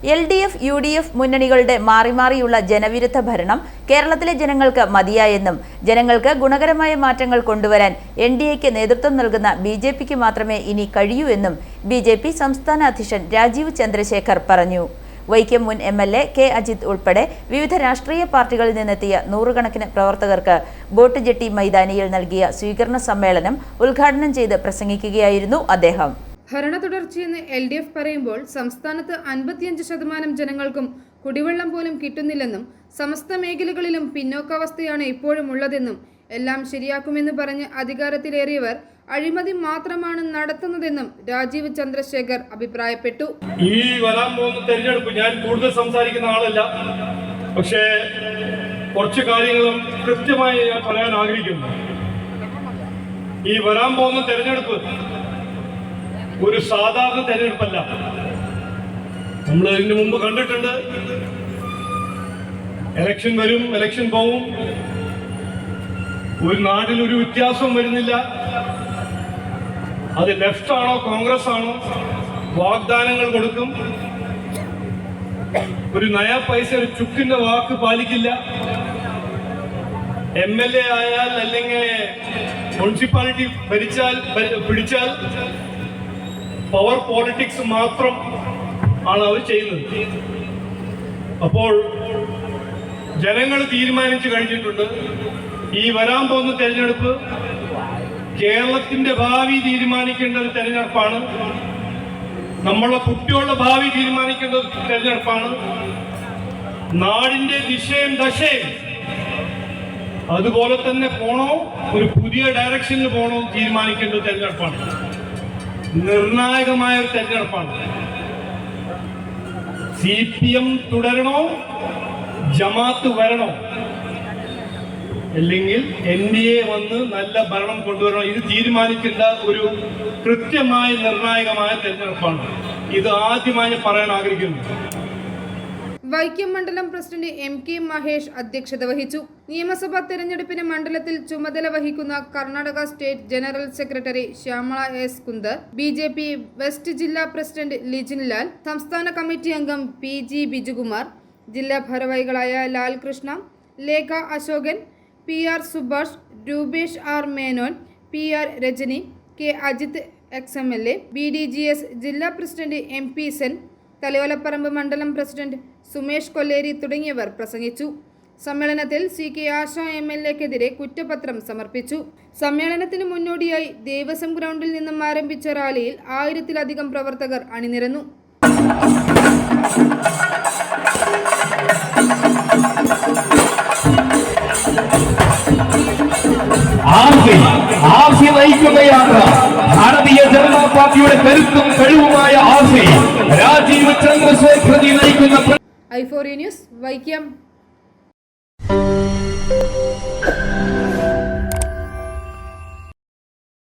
LDF, UDF മുന്നണികളുടെ മാറിമാറിയുള്ള ജനവിരുദ്ധ ഭരണം കേരളത്തിലെ ജനങ്ങൾക്ക് മതിയായെന്നും ജനങ്ങൾക്ക് ഗുണകരമായ മാറ്റങ്ങൾ കൊണ്ടുവരാൻ NDAക്ക് നേതൃത്വം നൽകുന്ന BJPക്ക് മാത്രമേ ഇനി കഴിയൂ എന്നും BJP സംസ്ഥാന അധ്യക്ഷൻ രാജീവ് ചന്ദ്രശേഖർ പറഞ്ഞു. വൈക്കം മുൻ MLA K. അജിത് ഉൾപ്പെടെ വിവിധ രാഷ്ട്രീയ പാർട്ടികളിൽ നിന്നെത്തിയ നൂറുകണക്കിന് പ്രവർത്തകർക്ക് ബോട്ട് ജെട്ടി മൈതാനിയിൽ നൽകിയ സ്വീകരണ സമ്മേളനം ഉദ്ഘാടനം ചെയ്ത് പ്രസംഗിക്കുകയായിരുന്നു അദ്ദേഹം. ഭരണ തുടർച്ചയെന്ന് LDF പറയുമ്പോൾ സംസ്ഥാനത്ത് 55% ജനങ്ങൾക്കും കുടിവെള്ളം പോലും കിട്ടുന്നില്ലെന്നും സമസ്ത മേഖലകളിലും പിന്നോക്കാവസ്ഥയാണ് ഇപ്പോഴും ഉള്ളതെന്നും എല്ലാം ശരിയാക്കുമെന്ന് പറഞ്ഞ് അധികാരത്തിലേറിയവർ അഴിമതി മാത്രമാണ് നടത്തുന്നതെന്നും രാജീവ് ചന്ദ്രശേഖർ അഭിപ്രായപ്പെട്ടു. ഈ വരാൻ പോകുന്ന തെരഞ്ഞെടുപ്പ് ഞാൻ കൂടുതൽ സംസാരിക്കുന്ന ആളല്ല, പക്ഷേ കുറച്ച് കാര്യങ്ങളും കൃത്യമായി ഞാൻ പറയാൻ ആഗ്രഹിക്കുന്നു. ഈ വരാൻ പോകുന്ന തെരഞ്ഞെടുപ്പ് ഒരു സാധാരണ തെരഞ്ഞെടുപ്പല്ല. നമ്മൾ ഇതിനു മുമ്പ് കണ്ടിട്ടുണ്ട്. ഇലക്ഷൻ വരും, ഇലക്ഷൻ പോവും, ഒരു നാട്ടിൽ ഒരു വ്യത്യാസവും വരുന്നില്ല. അത് ലെഫ്റ്റ് ആണോ കോൺഗ്രസ് ആണോ, വാഗ്ദാനങ്ങൾ കൊടുക്കും, ഒരു നയാ പൈസ ഒരു ചുക്കിന്റെ വാക്ക് പാലിക്കില്ല. MLA ആയാൽ അല്ലെങ്കിൽ മുനിസിപ്പാലിറ്റി പിടിച്ചാൽ പവർ പോളിറ്റിക്സ് മാത്രം ആണ് അവർ ചെയ്യുന്നത്. അപ്പോൾ ജനങ്ങൾ തീരുമാനിച്ചു കഴിഞ്ഞിട്ടുണ്ട്, ഈ വരാൻ പോകുന്ന തെരഞ്ഞെടുപ്പ് കേരളത്തിന്റെ ഭാവി തീരുമാനിക്കേണ്ട ഒരു തെരഞ്ഞെടുപ്പാണ്. നമ്മളെ കുട്ടികളുടെ ഭാവി തീരുമാനിക്കേണ്ട ഒരു തെരഞ്ഞെടുപ്പാണ്. നാടിന്റെ ദിശയും ദശയും അതുപോലെ തന്നെ പോണോ, ഒരു പുതിയ ഡയറക്ഷനിൽ പോണോ തീരുമാനിക്കേണ്ട ഒരു തെരഞ്ഞെടുപ്പാണ്. നിർണായകമായ ഒരു തെരഞ്ഞെടുപ്പാണ്. CPM തുടരണോ, ജമാഅത്ത് വരണോ, അല്ലെങ്കിൽ NDA വന്ന് നല്ല ഭരണം കൊണ്ടുവരണോ, ഇത് തീരുമാനിക്കേണ്ട ഒരു കൃത്യമായ നിർണായകമായ തെരഞ്ഞെടുപ്പാണ്. ഇത് ആദ്യമായി പറയാൻ ആഗ്രഹിക്കുന്നു. വൈക്കം മണ്ഡലം പ്രസിഡന്റ് MK മഹേഷ് അധ്യക്ഷത വഹിച്ചു. നിയമസഭാ തെരഞ്ഞെടുപ്പിന് മണ്ഡലത്തിൽ ചുമതല വഹിക്കുന്ന Karnataka state general secretary Shyamala S. Kundar, BJP west ജില്ലാ പ്രസിഡന്റ് ലിജിൻ ലാൽ, സംസ്ഥാന കമ്മിറ്റി അംഗം PG ബിജുകുമാർ, ജില്ലാ ഭാരവാഹികളായ Lalkrishna, Lekha Ashokan, PR Subhash, Rupesh R. Menon, PR Rajani, K. Ajith XMLA, BDGS ജില്ലാ പ്രസിഡന്റ് MP സെൻ, തലയോലപ്പറമ്പ് മണ്ഡലം പ്രസിഡന്റ് സുമേഷ് കൊല്ലേരി തുടങ്ങിയവർ പ്രസംഗിച്ചു. സമ്മേളനത്തിൽ CK ആശ MLAക്കെതിരെ കുറ്റപത്രം സമർപ്പിച്ചു. സമ്മേളനത്തിന് മുന്നോടിയായി ദേവസ്വം ഗ്രൗണ്ടിൽ നിന്നും ആരംഭിച്ച റാലിയിൽ 1000-ലധികം പ്രവർത്തകർ അണിനിരന്നു. ഭാരതീയ ജനതാ പാർട്ടിയുടെ കരുത്തും കഴിവുമായ രാജീവ് ചന്ദ്രശേഖർ നയിക്കുന്ന i4 ന്യൂസ് വൈക്കം.